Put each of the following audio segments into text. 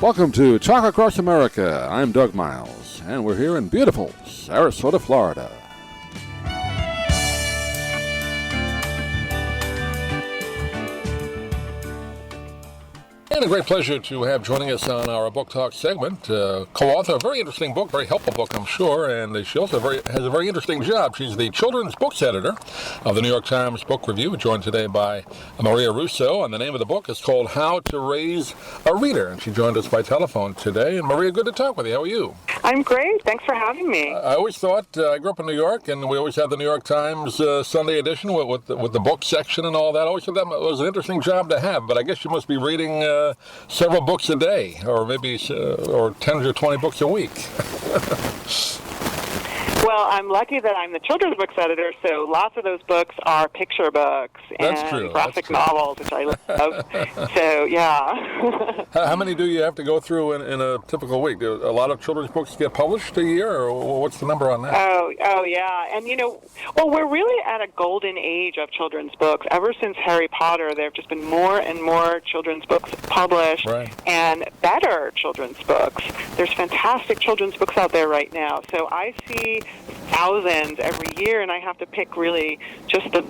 Welcome to Talk Across America. I'm Doug Miles, and we're here in beautiful Sarasota, Florida. And a great pleasure to have joining us on our Book Talk segment, co-author, a very interesting book, very helpful book, I'm sure, and she also has a very interesting job. She's the children's books editor of the New York Times Book Review, joined today by Maria Russo, and the name of the book is called How to Raise a Reader, and she joined us by telephone today. And Maria, good to talk with you. How are you? I'm great. Thanks for having me. I always thought, I grew up in New York, and we always had the New York Times Sunday edition with the book section and all that. I always thought that was an interesting job to have, but I guess you must be reading several books a day, or maybe or 10 or 20 books a week. Well, I'm lucky that I'm the children's books editor, so lots of those books are picture books and graphic novels, which I love. So, yeah. How many do you have to go through in a typical week? Do a lot of children's books get published a year, or what's the number on that? Oh, yeah. And, well, we're really at a golden age of children's books. Ever since Harry Potter, there have just been more and more children's books published, and better children's books. There's fantastic children's books out there right now. So I see thousands every year, and I have to pick really just the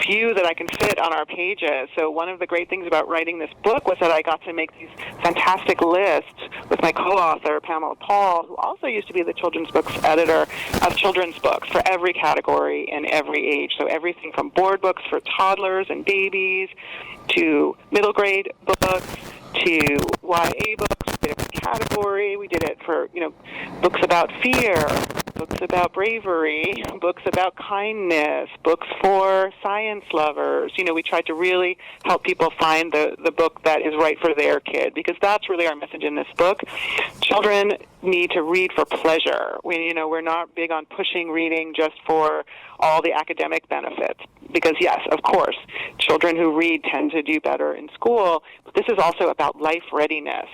few that I can fit on our pages. So one of the great things about writing this book was that I got to make these fantastic lists with my co-author, Pamela Paul, who also used to be the children's books editor of children's books for every category and every age. So everything from board books for toddlers and babies to middle grade books to YA books. We did it for category. We did it for, books about fear, books about bravery, books about kindness, books for science lovers. We tried to really help people find the book that is right for their kid, because that's really our message in this book. Children need to read for pleasure. We're not big on pushing reading just for all the academic benefits, because yes, of course, children who read tend to do better in school, but this is also about life readiness.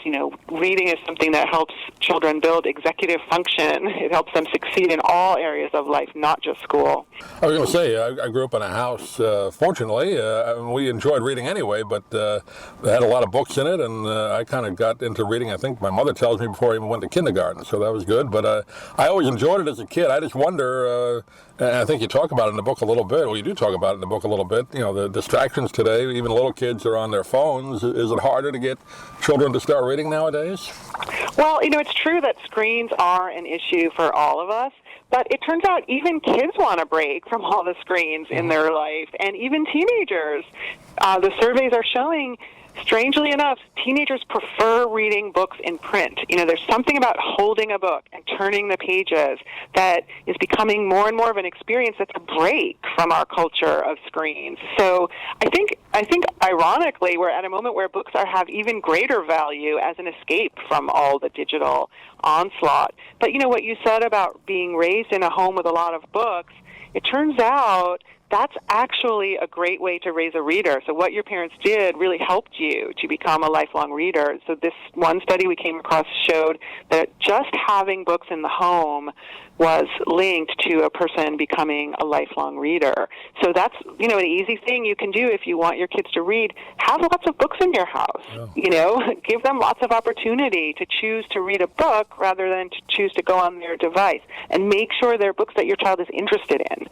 Reading is something that helps children build executive function. It helps them succeed in all areas of life, not just school. I was going to say, I grew up in a house, fortunately, we enjoyed reading anyway, but it had a lot of books in it, and I kind of got into reading, I think my mother tells me, before I even went to kindergarten, so that was good, but I always enjoyed it as a kid. I just wonder, and I think you talk about it in the book a little bit, well, you do talk about it in the book a little bit, the distractions today, even little kids are on their phones. Is it harder to get children to start reading nowadays? Well, it's true that screens are an issue for all of us, but it turns out even kids want a break from all the screens in their life, and even teenagers. The surveys are showing, strangely enough, teenagers prefer reading books in print. There's something about holding a book and turning the pages that is becoming more and more of an experience that's a break from our culture of screens. So I think ironically, we're at a moment where books have even greater value as an escape from all the digital onslaught. But what you said about being raised in a home with a lot of books, it turns out that's actually a great way to raise a reader. So what your parents did really helped you to become a lifelong reader. So this one study we came across showed that just having books in the home was linked to a person becoming a lifelong reader. So that's, an easy thing you can do if you want your kids to read. Have lots of books in your house. Yeah. Give them lots of opportunity to choose to read a book rather than to choose to go on their device. And make sure they're books that your child is interested in.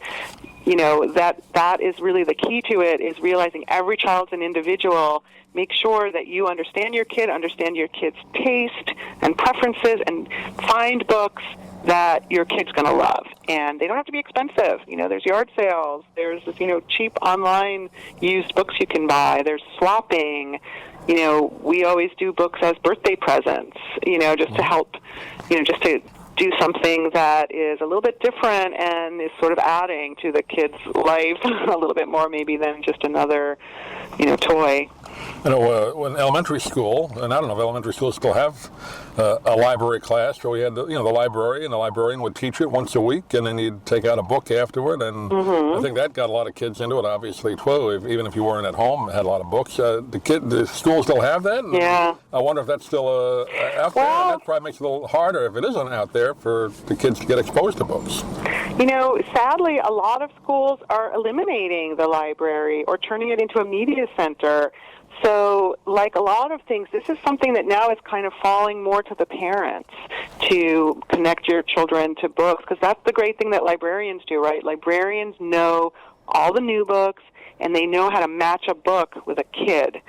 That is really the key to it, is realizing every child's an individual. Make sure that you understand your kid's taste and preferences, and find books that your kid's going to love. And they don't have to be expensive. There's yard sales. There's cheap online used books you can buy. There's swapping. We always do books as birthday presents, just to help, just to do something that is a little bit different and is sort of adding to the kid's life a little bit more maybe than just another, toy. When elementary school, and I don't know if elementary schools still have a library class, where we had the library, and the librarian would teach it once a week, and then you'd take out a book afterward, and I think that got a lot of kids into it, obviously, too. Even if you weren't at home, it had a lot of books. The schools still have that? Yeah. I wonder if that's still out there, and that probably makes it a little harder, if it isn't out there, for the kids to get exposed to books. Sadly, a lot of schools are eliminating the library or turning it into a media center. So, like a lot of things, this is something that now is kind of falling more to the parents to connect your children to books, because that's the great thing that librarians do, right? Librarians know all the new books, and they know how to match a book with a kid.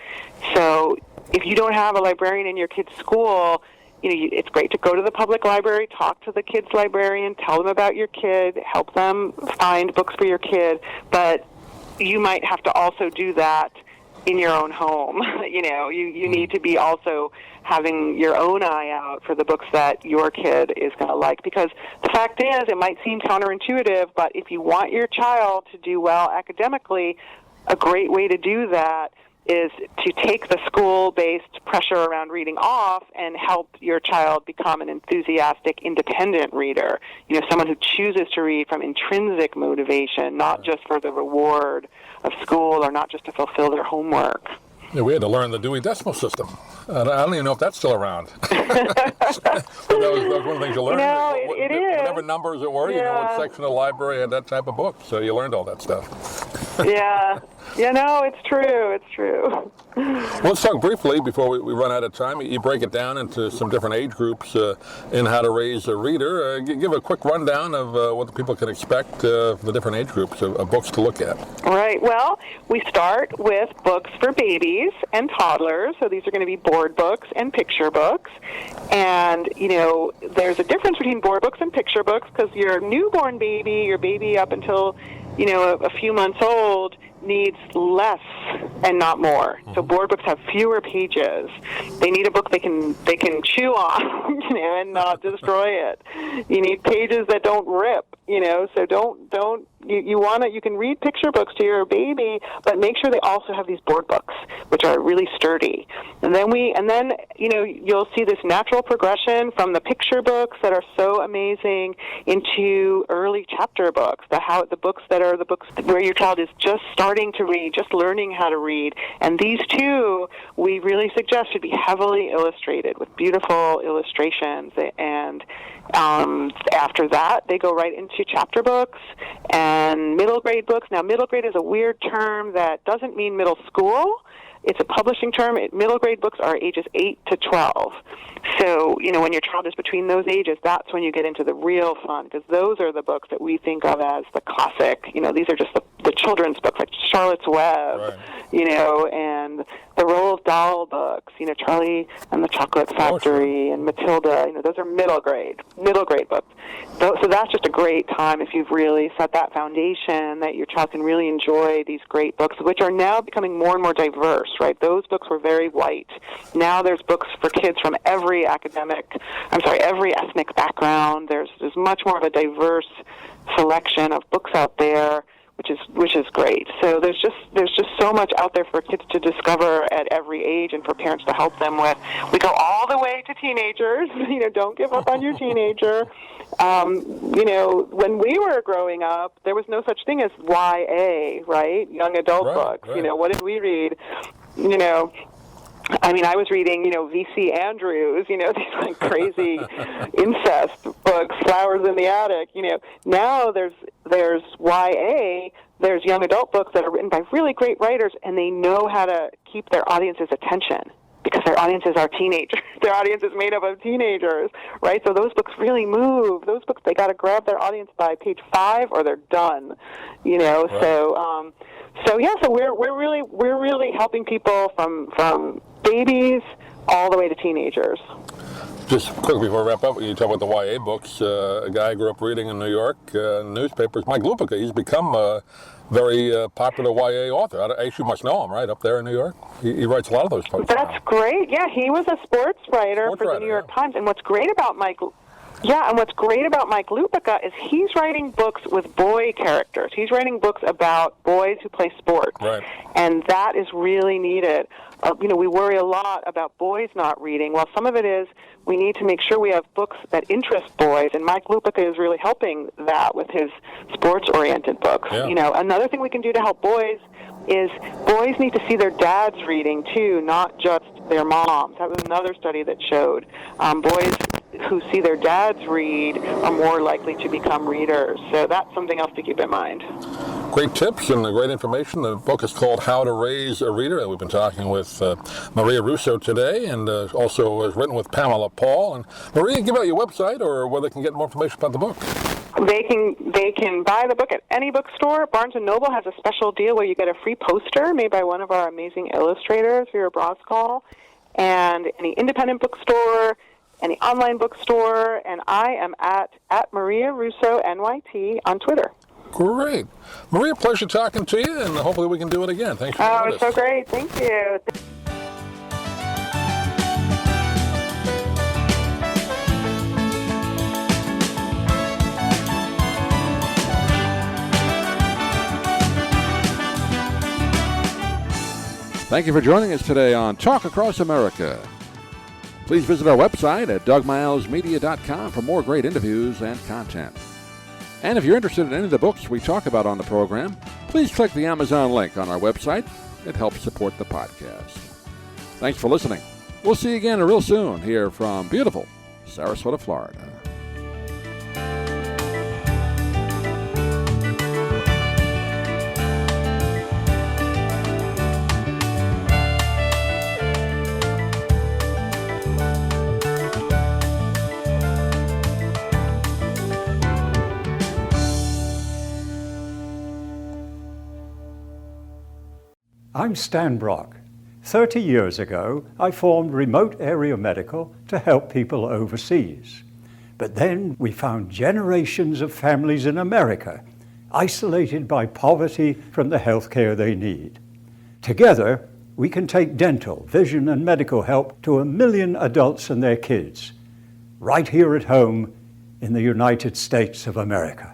So, if you don't have a librarian in your kid's school, it's great to go to the public library, talk to the kid's librarian, tell them about your kid, help them find books for your kid, but you might have to also do that in your own home. You need to be also having your own eye out for the books that your kid is going to like, because the fact is, it might seem counterintuitive, but if you want your child to do well academically, a great way to do that is to take the school-based pressure around reading off and help your child become an enthusiastic, independent reader. Someone who chooses to read from intrinsic motivation, not just for the reward of school or not just to fulfill their homework. Yeah, we had to learn the Dewey Decimal System. I don't even know if that's still around. But that was one of the things you learned. It is. Whatever numbers it were, what section of the library had that type of book. So you learned all that stuff. Yeah. It's true. It's true. Let's talk briefly, before we run out of time. You break it down into some different age groups in How to Raise a Reader. Give a quick rundown of what the people can expect for the different age groups of books to look at. Right. Well, we start with books for babies and toddlers. So these are going to be board books and picture books. And, there's a difference between board books and picture books, because your newborn baby, your baby up until, a few months old, needs less and not more. So board books have fewer pages. They need a book they can chew on, and not destroy it. You need pages that don't rip, so don't you can read picture books to your baby, but make sure they also have these board books, which are really sturdy. And then you'll see this natural progression from the picture books that are so amazing into early chapter books, the books that are the books where your child is just starting to read, just learning how to read. And these two, we really suggest, should be heavily illustrated with beautiful illustrations. And after that, they go right into chapter books and middle grade books. Now, middle grade is a weird term that doesn't mean middle school. It's a publishing term. Middle grade books are ages 8 to 12. So, when your child is between those ages, that's when you get into the real fun, because those are the books that we think of as the classic. These are just the children's books, like Charlotte's Web, right. And the Roald Dahl books, Charlie and the Chocolate Factory and Matilda. Those are middle grade books. So that's just a great time if you've really set that foundation that your child can really enjoy these great books, which are now becoming more and more diverse, right? Those books were very white. Now there's books for kids from every ethnic background. There's much more of a diverse selection of books out there, which is great. So there's just so much out there for kids to discover at every age, and for parents to help them with. We go all the way to teenagers. Don't give up on your teenager. When we were growing up, there was no such thing as YA, right? Young adult books. Right. What did we read? I was reading, V.C. Andrews, these like crazy incest books, Flowers in the Attic. Now there's YA, there's young adult books that are written by really great writers, and they know how to keep their audience's attention, because their audiences are teenagers. Their audience is made up of teenagers, right? So those books really move. Those books, they got to grab their audience by page 5 or they're done. Right. So we're really helping people from babies all the way to teenagers. Just quickly before we wrap up, you talk about the YA books. A guy I grew up reading in New York, newspapers, Mike Lupica. He's become a very popular YA author. I actually must know him, right, up there in New York. He writes a lot of those books. That's great. Yeah, he was a sports writer for the New York Times. And what's great about Mike Lupica is he's writing books with boy characters. He's writing books about boys who play sports. Right. And that is really needed. We worry a lot about boys not reading. Well, some of it is we need to make sure we have books that interest boys, and Mike Lupica is really helping that with his sports-oriented books. Yeah. Another thing we can do to help boys is boys need to see their dads reading, too, not just their moms. That was another study that showed boys who see their dads read are more likely to become readers. So that's something else to keep in mind. great tips and great information. The book is called How to Raise a Reader, and we've been talking with Maria Russo today, and also was written with Pamela Paul. And Maria, give out your website or where they can get more information about the book. They can buy the book at any bookstore. Barnes & Noble has a special deal where you get a free poster made by one of our amazing illustrators for your bronze call, and any independent bookstore, any online bookstore, and I am at Maria Russo NYT on Twitter. Great. Maria, pleasure talking to you, and hopefully we can do it again. Thanks for joining us. Oh, it's so great. Thank you. Thank you for joining us today on Talk Across America. Please visit our website at dougmilesmedia.com for more great interviews and content. And if you're interested in any of the books we talk about on the program, please click the Amazon link on our website. It helps support the podcast. Thanks for listening. We'll see you again real soon here from beautiful Sarasota, Florida. I'm Stan Brock. 30 years ago, I formed Remote Area Medical to help people overseas. But then we found generations of families in America isolated by poverty from the health care they need. Together, we can take dental, vision, and medical help to 1 million adults and their kids, right here at home in the United States of America.